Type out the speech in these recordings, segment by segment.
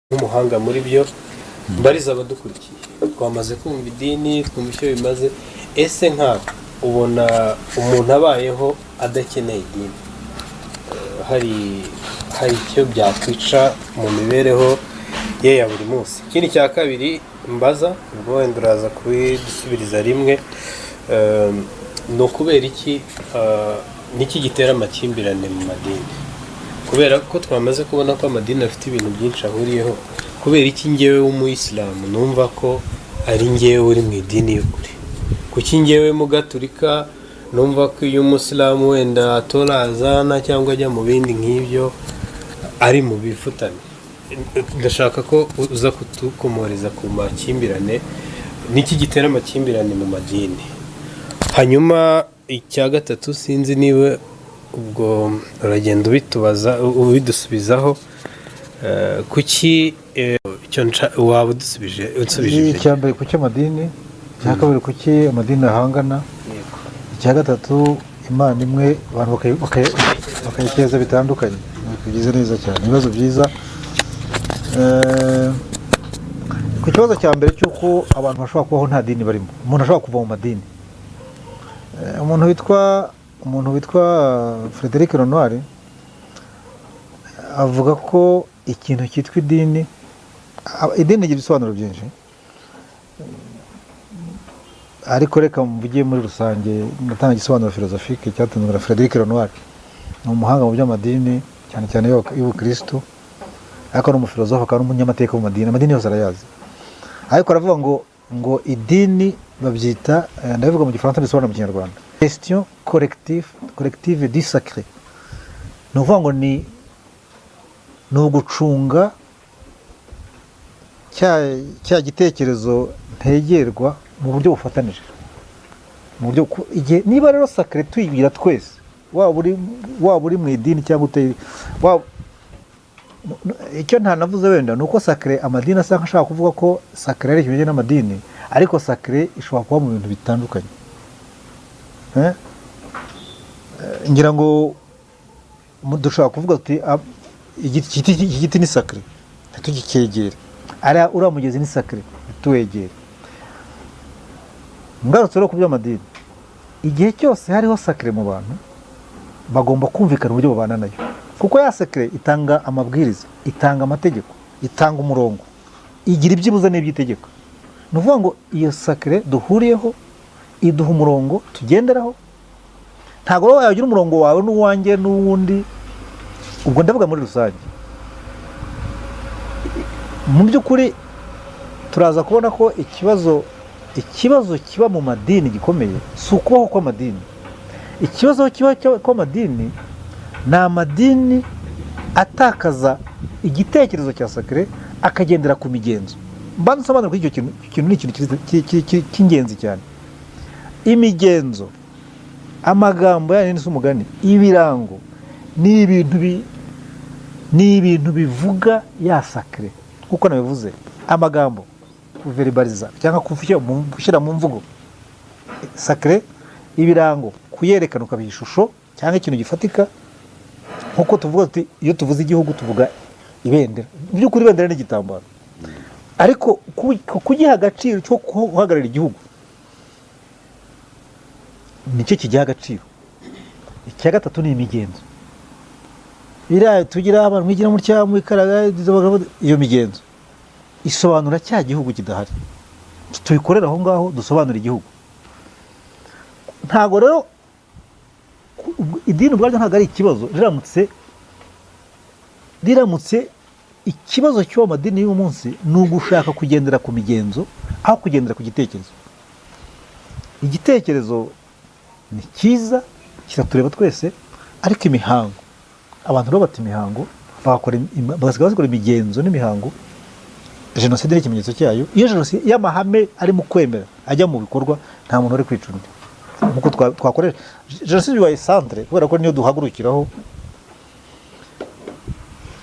nk'umuhanga muri byo mbariza abadukurikiye twamaze kumva idini twumva icyo bimaze ese nkawe ubona umuntu abayeho adakeneye idini hari icyo byakwica mu mibereho ye ya buri munsi. Ikindi cya kabiri mbaza ubwo wenda uraza kubidusubiriza rimwe, ni ukubera iki niki gitera amakimbirane mu madini? Kubera ko twamaze kubona ko amadini afite ibintu byinshi ahuriyeho, kubera iki njyewe w'umuyisilamu numva ko ari njyewe uri mu idini y'ukuri? Kuki njyewe mu gaturika numva ko iyo umusilamu wenda atora azana cyangwa ajya mu bindi nk'ibyo ari mu bifutanye? Ndashaka ko uza kutukomoreza ku makimbirane, niki gitera amakimbirane mu madini. Hanyuma icya gatatu sinzi niba ubwo uragenda ubidusubizaho, kuki icyo waba unsubije icyambere kuki amadini, icya kabiri kuki amadini ahangana, icya gatatu imana imwe abantu bakayikeza bitandukanye. Bigize neza cyane, ibibazo byiza. Ku kibazo cya mbere cy'uko abantu bashobora kubaho nta dini barimo, umuntu ashobora kuva mu madini, umuntu witwa Frederic Lenoir avuga ko ikintu cyitwa idini rigira ibisobanuro byinshi, ariko reka mvugiye muri rusange ndatanga igisobanuro filozofike cyatanzwe na Frederic Lenoir. Ni umuhanga mu by'amadini cyane cyane y'ubukristo, ariko ni umufilozofe akaba n'umunyamateka mu madini, amadini yose arayazi. Ariko aravuga ngo idini babyita, ndabivuga mu gifaransa bisobanura mu kinyarwanda, question collective du sacré. Ni ukuvuga ngo ni ugucunga cya gitekerezo ntegerwa mu buryo bufatanije, mu buryo niba rero sacré tuyibwira twese, waba uri mu idini cyangwa utari, icyo ntanavuze wenda ni uko sacré amadini asa nk'ashaka kuvuga ko sacré ari ikimenyane n'amadini, ariko sacré ishobora kuba mu bintu bitandukanye. Ngira ngo dushobora kuvuga tuti iki giti ni sacré ntitugikegere, uriya mugezi ni sacré ntituwegere. Ngarutse rero ku by'amadini, igihe cyose hariho sacré mu bantu bagomba kumvikana uburyo babana nayo, kuko ya sacré itanga amabwiriza, itanga amategeko, itanga umurongo, igira ibyo ibuza n'iby'itegeko. Ni ukuvuga ngo iyo sacré duhuriyeho iduha umurongo tugenderaho. Ntabwo wowe wagira umurongo wawe n'uwanjye n'uwundi, ubwo ndavuga muri rusange. Mu by'ukuri turaza kubona ko ikibazo kiba mu madini gikomeye si ukubaho kw'amadini. Ikibazo kiba kw'amadini ni amadini atakaza igitekerezo cya sacré akagendera ku migenzo. Mbanza nsobanura ko icyo kintu ni ikintu cy'ingenzi cyane. Imigenzo, amagambo yani n'umugani, ibirango ni ibintu bivuga ya sacré. Kuko nabivuze, amagambo kuveribaliza cyangwa gushyira mu mvugo sacré, ibirango kuyerekana ukabiha ishusho cyangwa ikintu gifatika. Nkuko tuvuga tuti iyo tuvuze igihugu tuvuga ibendera, by'ukuri ibendera n'igitambaro, ariko kugiha agaciro cyo guhagararira igihugu nicyo kigiha agaciro. Icya gatatu ni imigenzo, tugira abantu mwigira mu cyangwa mwikaraga, iyo migenzo isobanura cya gihugu kidahari, tubikorera aho ngaho dusobanura igihugu. Ntabwo rero idini ubwaryo ntabwo ari ikibazo, riramutse ikibazo cy'uwo madini y'uyu munsi ni ugushaka kugendera ku migenzo aho kugendera ku gitekerezo. Igitekerezo ni cyiza kiratureba twese, ariko imihango, abantu rero bata imihango bagasiga bakora imigenzo n'imihango. Jenoside ni ikimenyetso cyayo. Iyo jenoside y'amahame ari mu kwemera ajya mu bikorwa, nta muntu uri kwica undi. Nkuko twakoresha jenoside bibaye centre kubera ko niyo duhagurukiraho,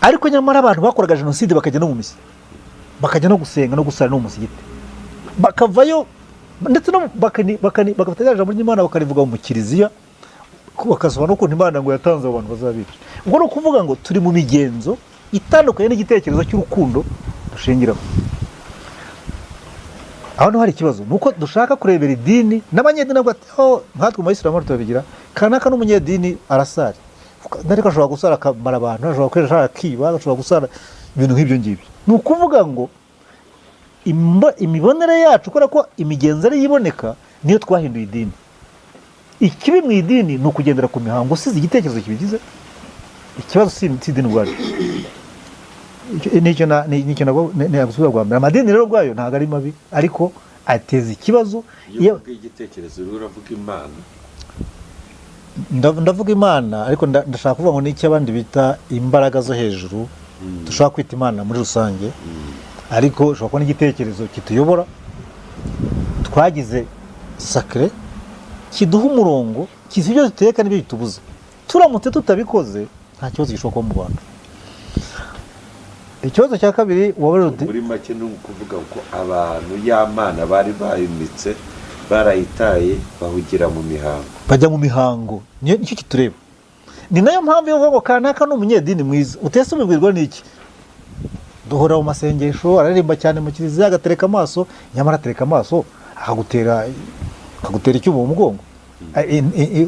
ariko nyamara abantu bakoraga jenoside bakajya no mu misa, bakajya no gusenga no gusara no mu musigiti, bakavayo ndetse no bagafata ijambo ry'Imana bakarivuga mu kiliziya, bakasobanura ukuntu Imana ngo yatanze abantu bazabica. Ubwo no kuvuga ngo turi mu migenzo itandukanye n'igitekerezo cy'urukundo dushingiraho. Aho no hari ikibazo nuko dushaka kurebera idini n'abanyedini nabwo ati nkatwe mu Islam turabigira kanaka n'umunyedini arasari ariko ashobora gusara akamara abantu, ashobora kwera akiba, ashobora gusara ibintu nk'ibyo ngibyo. Ni ukuvuga ngo imibonere yacu kubera ko imigenzo ari yiboneka niyo twahinduye idini. Ikibi mu idini ni ukugendera ku mihango usize igitekerezo kibigize. Ikibazo si idini ubwaryo. Nicyo nagusubira rwa mbere. Amadini rero ubwayo ntabwo ari mabi ariko ateza ikibazo. Iyo igitekerezo uravuga Imana. Ndavuga Imana ariko ndashaka kuvuga ngo ni icy'abandi bita imbaraga zo hejuru dushobora kwita Imana muri rusange, ariko ushobora kubona igitekerezo kituyobora twagize sacre kiduha umurongo kizi ibyo duteka n'ibyo bitubuza. Turamutse tutabikoze nta kibazo gishobora kuba mu Rwanda. Ikibazo cya kabiri muri make ni ukuvuga ko abantu y'Amana bari bayimitse barayitaye bahugira mu mihango, bajya mu mihango. Nicyo kitureba. Ni nayo mpamvu yo ngo kanaka n'umunyedini mwiza utese ubibwirwa n'iki. Duhora mu masengesho araririmba cyane mu kiliziya agatereka amaso, nyamara atereka amaso akagutera icyuma mu mugongo.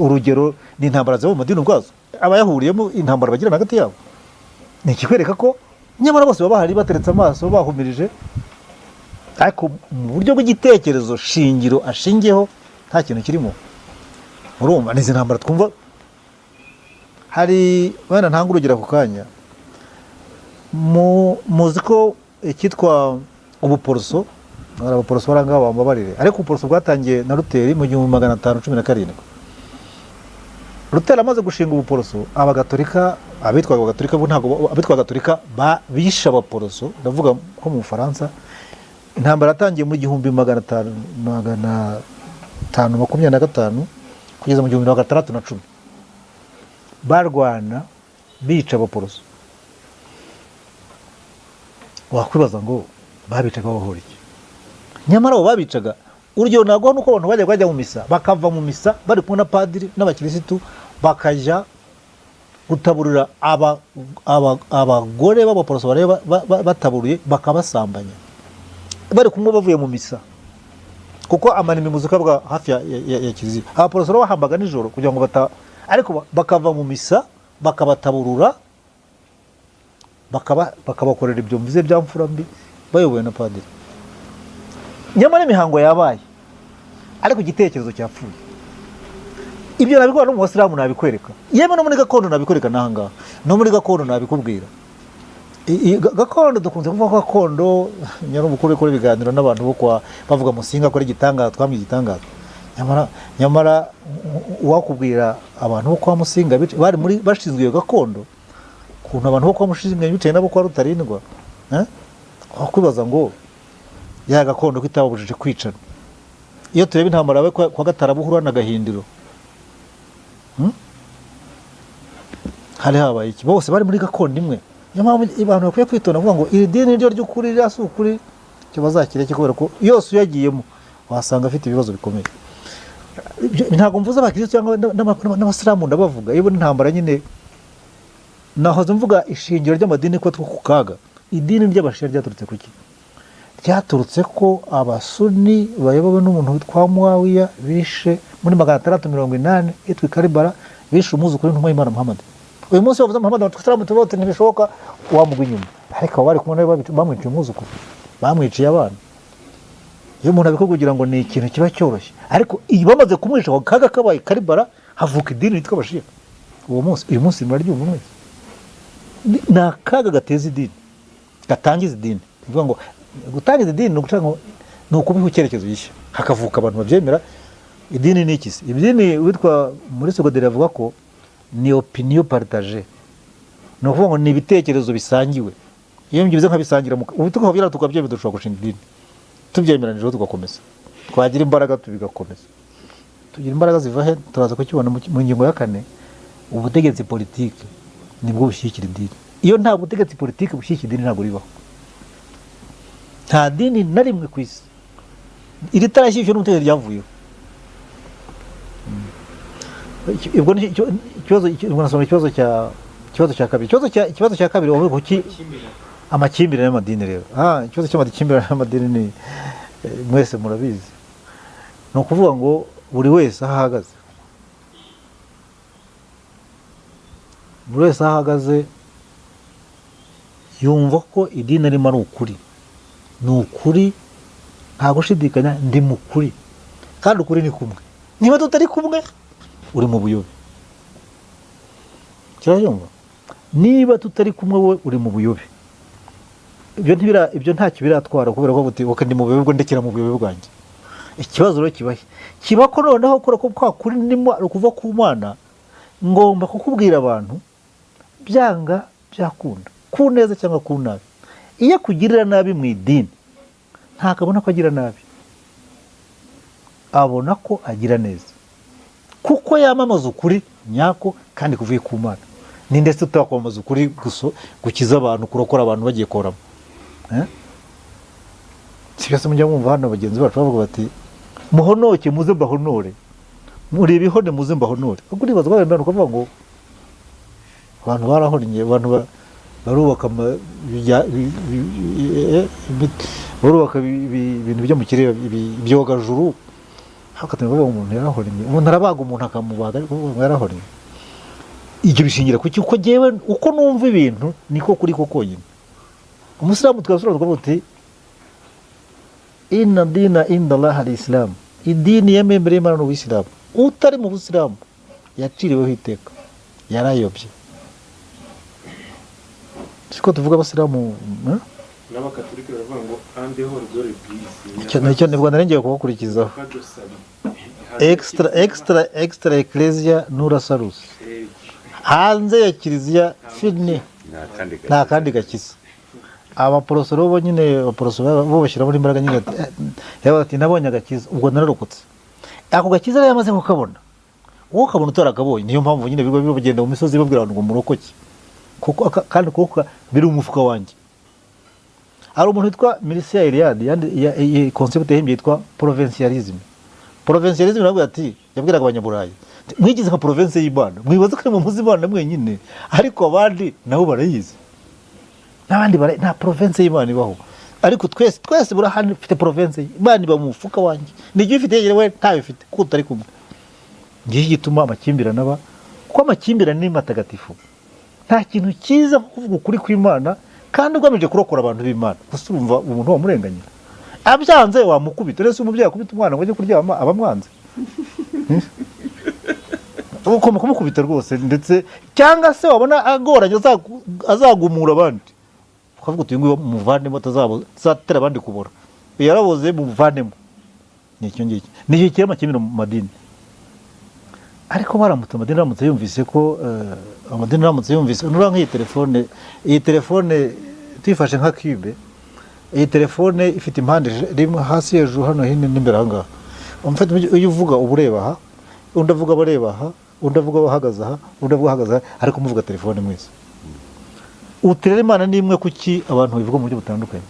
Urugero ni intambara zo mu madini ubwazo abayahuriyemo intambara bagirana hagati yabo. Ni ikikwereka ko nyamara bose baba bahari bateretse amaso bahumirije, ariko mu buryo bw'igitekerezo shingiro ashingiyeho nta kintu kirimo. Urumva n'izi ntambara twumva hari bana ntanga urugero ku kanya muzi ko ikitwa ubuporoso, abaporoso baranga bambabarire, ariko ubuporoso bwatangiye na Luteri mu 1517. Luteri amaze gushinga ubuporoso abagatolika abitwaga abagatolika bo ntago abitwaga agatolika bisha abaporoso, ndavuga ko mu Faransa. Intambara yatangiye mu 1525 kugeza mu 1610 barwana bica abaporoso. Wakwibaza ngo babicaga bahora iki? Nyamara abo babicaga urugero nago nuko abantu bajya mu misa bakava mu misa bari kumwe na padiri n'abakirisitu bakajya gutaburira abagore b'abaporoso bareba bataburuye bakabasambanya bari kumwe bavuye mu misa, kuko amanini muzika bwa hafi ya kiliziya. Abaporoso bahambaga nijoro kugira ngo ariko bakava mu misa bakabataburura bakabakorera ibyo mvuze bya mfura mbi bayobowe na padiri. Nyamara imihango yabaye ariko igitekerezo cyapfuye. Ibyo nabikora no mu Basilamu nabikwereka, yewe no muri gakondo nabikwereka nahangaha, no muri gakondo nabikubwira. Gakondo dukunze kuvuga ko gakondo nyaro mukuru kuri biganiro n'abantu bo kwa bavuga musinga ko ari gitangaza twamye gitangaza. Nyamara wakubwira abantu bo kwa Musinga bari muri bashinzwe iyo gakondo kuntu abantu bo kwa Musinga bicaye nabo kwa Rutarindwa, wakwibaza ngo ya gakondo kitabujije kwicana. Iyo tureba intambara we kwa Gatarabuhura na Gahindiro hari habaye iki, bose bari muri gakondo imwe. Nyamara abantu bakwiye kwitona kuvuga ngo iri dini ryo ry'ukuri rasi ukuri cyo bazakireke kubera ko yose uyagiyemo wasanga afite ibibazo bikomeye. Ntabwo mvuze abakristo cyangwa n'abasilamu ndabavuga, iyo intambara nyine nahoze mvuga ishingiro ry'amadini ko ku kaga. Idini ry'abashia ryaturutse kuki? Ryaturutse ko abasuni bayobowe n'umuntu witwa Muawiya bishe muri 680 yitwa Karibara, bishe umuzukuru w'intumwa y'Imana Muhammad. Uyu munsi bavuze Muhammad abatwara mutubote ntibishoboka wamugwa inyuma, ariko bari kumwe nawe bamwiciye umuzukuru, bamwiciye abana. Iyo umuntu abiko kugira ngo ni ikintu kiba cyoroshye, ariko iyo bamaze kumwisha ko kaga kabaye Karibara havuka idini yitwa abashia. Uyu munsi muraryumva mwese ni akaga gateza idini, gatangiza idini. Bivuga ngo gutangiza idini ni uguca ngo ni ukubiha icyerekezo gishya hakavuka abantu babyemera. Idini ni iki se? Idini witwa muri secondaire avuga ko ni opinion partagée, no kuvuga ngo ni ibitekerezo bisangiwe. Iyo mbivuze nkabisangira ubu tukavyira tukabyemera dushobora gushinga idini, tubyemeranije tugakomeza, twagira imbaraga tubigakomeza. Tugira imbaraga ziva he? Turaza kukibona mu ngingo ya 4. Ubutegetsi politike nibwo bushyikira idini. Iyo nta butegetsi politike bushyikira idini ntabwo ribaho. Nta dini na rimwe ku isi iri tarashyishyo n'ubutegetsi ryavuyeho. Ibwo ni ikibazo cya kabiri. Ikibazo cya kabiri wavuga kuki amakimbirane y'amadini rero ikibazo cy'amakimbirane y'amadini ni mwese murabizi, ni ukuvuga ngo buri wese aho ahagaze, buri wese aho ahagaze yumva ko idini arimo ari ukuri, ni ukuri nta gushidikanya, ndi mu kuri kandi ukuri ni kumwe. Niba tutari kumwe uri mu buyobe, kirabyumva, niba tutari kumwe wowe uri mu buyobe. Ibyo ntacyo biratwara kubera ko buti ndi mu buyobe bwo ndekera mu buyobe bwanjye. Ikibazo rero kiba ko noneho kubera ko kwa kuri ndimo kuva ku Mana, ngomba kukubwira abantu byanga byakunda, ku neza cyangwa ku nabi. Iyo kugirira nabi mu idini ntakabona ko agira nabi, abona ko agira neza, kuko yamamaza ukuri nyako kandi kuvuye ku Mana. Ni ndetse utakwamamaza ukuri gukiza abantu, kurokora abantu bagiye koramo. Si byose mujya mwumva hano bagenzi bacu bavuga bati muhonoke muze mbahonore, muri ibihone muze mbahonore. Ubwo uribaza ko ukavuga ngo abantu barahonnye, abantu barubaka ibintu byo mu kirere ibyogajuru, hakatumva bavuga umuntu yarahonnye, umuntu arabaga umuntu akamubaga ariko umuntu yarahonnye. Ibyo bishingira ku uko jewe uko numva ibintu niko kuri ko konyine. Umusilamu twasura tukavuga uti inna dina inda Allah al-Islam, idini yemewe Imana n'Ubusilamu. Utari mu Busilamu yaciriweho iteka, yarayobye. Siko tuvuga Abasilamu n'Abakatolika baravuga ngo ande hors de l'église, icyo nibwo narengeye kubakurikizaho extra ecclesia nura salus, hanze ya kiliziya fini nta kandi gakiza. Abaporosoro bo nyine abaporosoro bo bashyira muri imbaraga nyine ati nabonye agakiza, ubwo nararokotse. Ako gakiza rero yamaze kukabona, uwo kabona utarakabonye. Niyo mpamvu nyine bigo bigenda mu misozi babwira abantu ngo murokoke, kuko kandi kuko biri umufuka wanjye. Hari umuntu witwa Mircea Eliade yandi concept yahimbye yitwa provincialism. Provincialism nabwo ati yabwiraga abanyaburayi mwigize nka province y'Imana, mwibaza ko mu muzi Imana mwenyine, ariko abandi nabo barayizi, n'abandi nta province y'Imana ibaho, ariko twese burahani ufite province y'Imana iba mu mufuka wanjye. Nijye ufite yewe ntayo ufite kuko utari kumwe. Ngiye gituma amakimbirane aba, kuko amakimbirane ni matagatifu. Nta kintu cyiza nko kuvuga ukuri kw'Imana kandi ugamije kurokora abantu b'Imana. Gusa urumva umuntu wamurenganya abyanze wamukubita. Rese umubyeyi akubita umwana ngo ajye kuryama abamwanze, ugomba kumukubita rwose, ndetse cyangwa se wabona agoranye azagumura abandi, ukavuga uti ngo muvanemo atazatera abandi kubora, yaraboze muvanemo. Ni icyo ngicyo nicyo kirema kimwe mu madini. Ariko baramutse amadini aramutse yumvise ko amadini aramutse yumvise nura nk'iyi telefone tuyifashe nka cube, iyi telefone ifite impande rimwe hasi hejuru hano hino n'imbere aha ngaha. Umfite uyu uvuga ubureba aha, undi avuga abareba aha, undi avuga bahagaze aha, undi avuga ahagaze aha, ariko muvuga telefone mwese. Utirere Imana ni imwe, kuki abantu bivuga mu buryo butandukanye?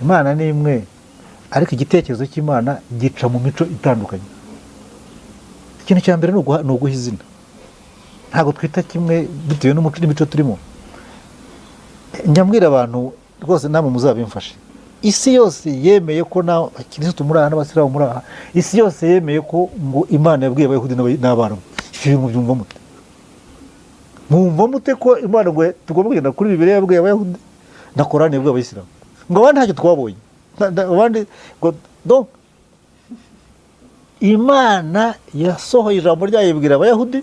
Imana ni imwe, ariko igitekerezo cy'Imana gica mu mico itandukanye. Ikintu cya mbere ni uguha izina. Ntabwo twita kimwe bitewe n'umuco n'imico turimo. Nyambwira abantu rwose namwe muzabimfashe, isi yose yemeye ko n'abakirisitu muri aha n'abasilamu muri aha, isi yose yemeye ko ngo Imana yabwiye Abayahudi n'Abarabu. Ibyo mubyumva mute? Mwumva mute ko Imana ngo tugomba kugenda kuri Bibiliya yabwiye Abayahudi na Korani yabwiye Abayisilamu? Ngo abandi ntacyo twabonye, abandi ngo donc Imana yasohoye ijambo ryayo ibwira Abayahudi,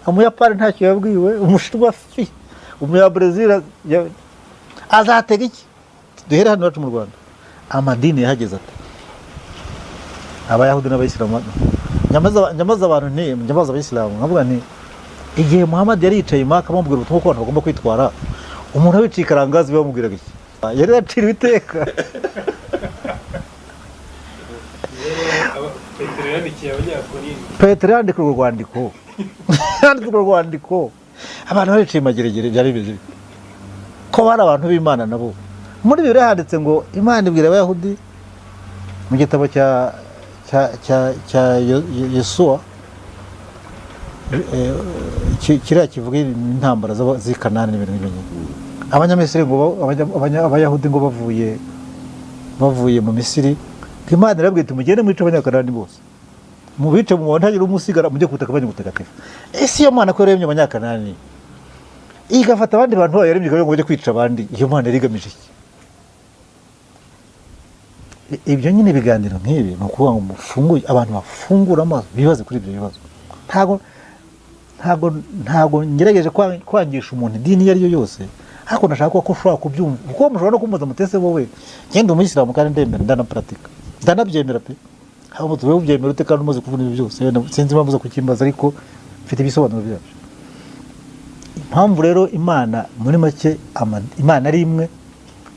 Umuyapani ntacyo yabwiwe, Umushinwa fi, Umunyabrazil azatega iki? Duhere hano iwacu mu Rwanda amadini yahageze ati Abayahudi n'Abayisilamu. Nyamaza abantu nyamaza Abayisilamu nkavuga nti igihe Muhammad yari yicaye Maka bamubwira ubutumwa ko abantu bagomba kwitwara, umuntu wiciye ikarangazi bamubwiraga iki? Yari yaciriwe iteka. Petero yandika urwo rwandiko yandika urwo rwandiko, abantu baricaye mageregere, byari bimeze ko bari abantu b'Imana nabo. Muri Bibiliya handitse ngo Imana ibwira Abayahudi mu gitabo cya Yesuwa, kiriya kivuga intambara z'i Kanani n'ibintu nk'ibyo. abanyamisiri ngo abayahudi ngo bavuye mu Misiri, Imana irabwira iti mugende mwice abanyakanani bose, mubice mu ntagire umusigara mujye ku butaka bwanyu butagatifu. Ese iyo Mana ko yaremye abanyakanani igafata abandi bantu bayo yaremye ngo bajye kwica abandi, iyo Mana yari igamije iki? Ibyo nyine ibiganiro nk'ibi ni ukuvuga ngo mufunguye abantu bafungura amaso bibaze kuri ibyo bibazo. Ntabwo ngerageje kwangisha umuntu idini iyo ari yo yose, ariko ndashaka ko ushobora kubyumva, kuko mushobora no kumubaza mutese wowe ngende umuyisilamu kandi ndemera ndanaparatika ndanabyemera pe, haba mutuwe ubyemera ute kandi umaze kuvuga ibyo byose, sinzi impamvu zo kukimbaza ariko mfite ibisobanuro byabyo. Impamvu rero Imana muri make Imana ari imwe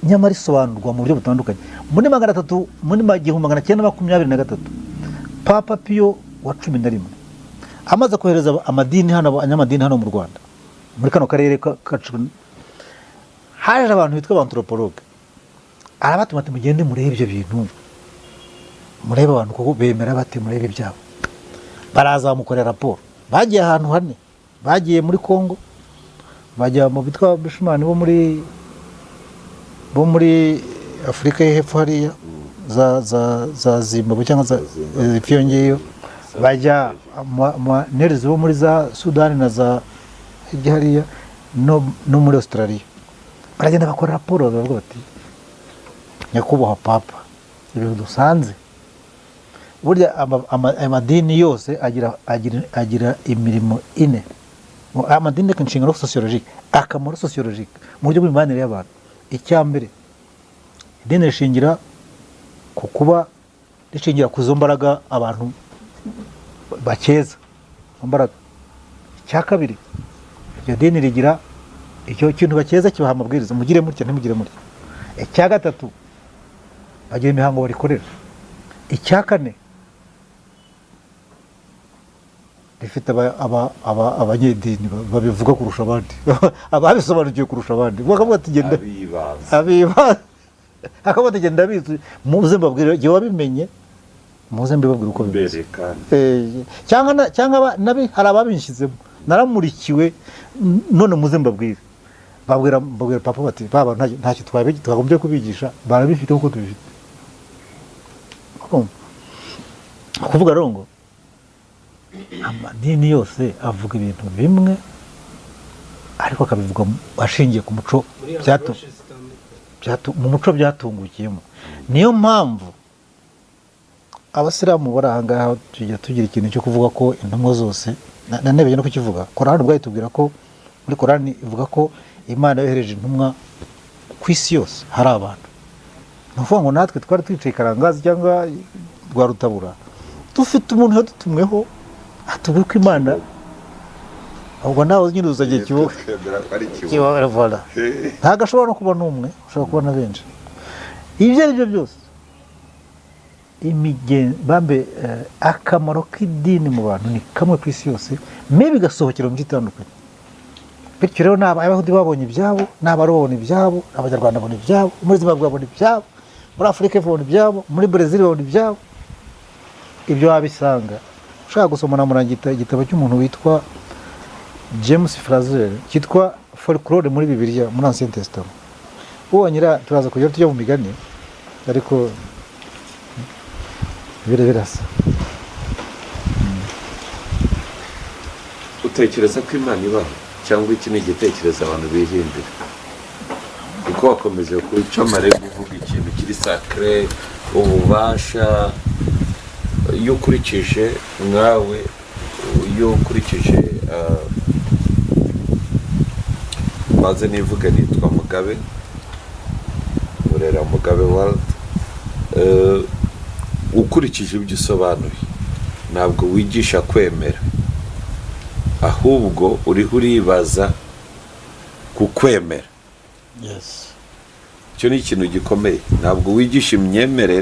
nyamara isobanurwa mu buryo butandukanye. Muri 1923 Papa Pio wa 11 amaze kohereza amadini hano, abanyamadini hano mu Rwanda, muri kano karere kacu, haje abantu bitwa abantropologue, arabatuma ati mugende murebe ibyo bintu, murebe abantu kuko bemera bate, murebe ibyabo. Baraza bamukorera raporo, bagiye ahantu hane, bagiye muri Kongo, bajya mu bitwa Bushman bo muri Afurika y'Hepfo hariya za Zimbabwe cyangwa za Epiyongeyo, bajya nerezi bo muri za Sudani na za hariya no muri Australia. Baragenda bakora raporo, bavuga bati nyakubahwa Papa, ibintu dusanze burya amadini yose agira imirimo ine. Amadini afite inshingano sociologique, akamaro sociologique mu buryo bw'imibanire y'abantu. Icya mbere, idini rishingira ku kuba rishingira ku zo mbaraga abantu bakeza mbaraga. Icya kabiri, iryo dini rigira icyo kintu bakeza kibaha amabwiriza, mugire mutya ntimugire mutya. Icya gatatu, bagira imihango barikorera. Icya kane, rifite abanyedini babivuga kurusha abandi, ababisobanukiwe kurusha abandi, bakavuga ati genda abibaza, akavuga ati genda abizi, muze mbabwire igihe wabimenye, muze mbibabwire uko bimeze. Cyangwa hari ababishyizemo, naramurikiwe none muze mbabwire. Babwira Papa bati baba ntacyo twagombye kubigisha, barabifite uko tubifite. Kuvuga rero ngo amadini yose avuga ibintu bimwe, ariko akabivuga ashingiye ku muco mu muco byatungukiyemo. Niyo mpamvu abasilamu bari aha ngaha tugira ikintu cyo kuvuga ko intumwa zose, nanebeye no kukivuga, Korani ubwayo itubwira ko, muri Korani ivuga ko Imana yohereje intumwa ku isi yose hari abantu. Ni ukuvuga ngo natwe twari twicaye Karangazi cyangwa rwa Rutabura, dufite umuntu yadutumweho atubwira ko Imana, ahubwo nawe nyine uzagiye kiboga ntabwo ashobora no kuba n'umwe, ushobora kuba na benshi. Ibyo ari byo byose, akamaro k'idini mu bantu ni kamwe ku isi yose, me bigasohokera mu bitandukanye. Bityo rero n'Abayahudi babonye ibyabo, n'Abaro babona ibyabo, Abanyarwanda babona ibyabo, muri Zimbabwe babona ibyabo, muri Afurika babona ibyabo, muri Brazil babona ibyabo. Ibyo wabisanga ushaka gusoma namurangita igitabo cy'umuntu witwa James Frazer cyitwa Folklore muri Bibiliya, muri Ancien Testament. Uwanyira turaza kujya tujya mu migani, ariko birasa. Utekereza ko Imana ibaho cyangwa iki ni igitekerezo abantu bihimbira? Kuko wakomeje kuca amare kuvuga ikintu kiri sacré, ububasha. Iyo ukurikije mwawe, iyo ukurikije maze nivuga nitwa Mugabe, Murera Mugabe World, ukurikije ibyo usobanuye ntabwo wigisha kwemera, ahubwo uriho uribaza ku kwemera. Yes. Icyo ni ikintu gikomeye, ntabwo wigisha imyemerere,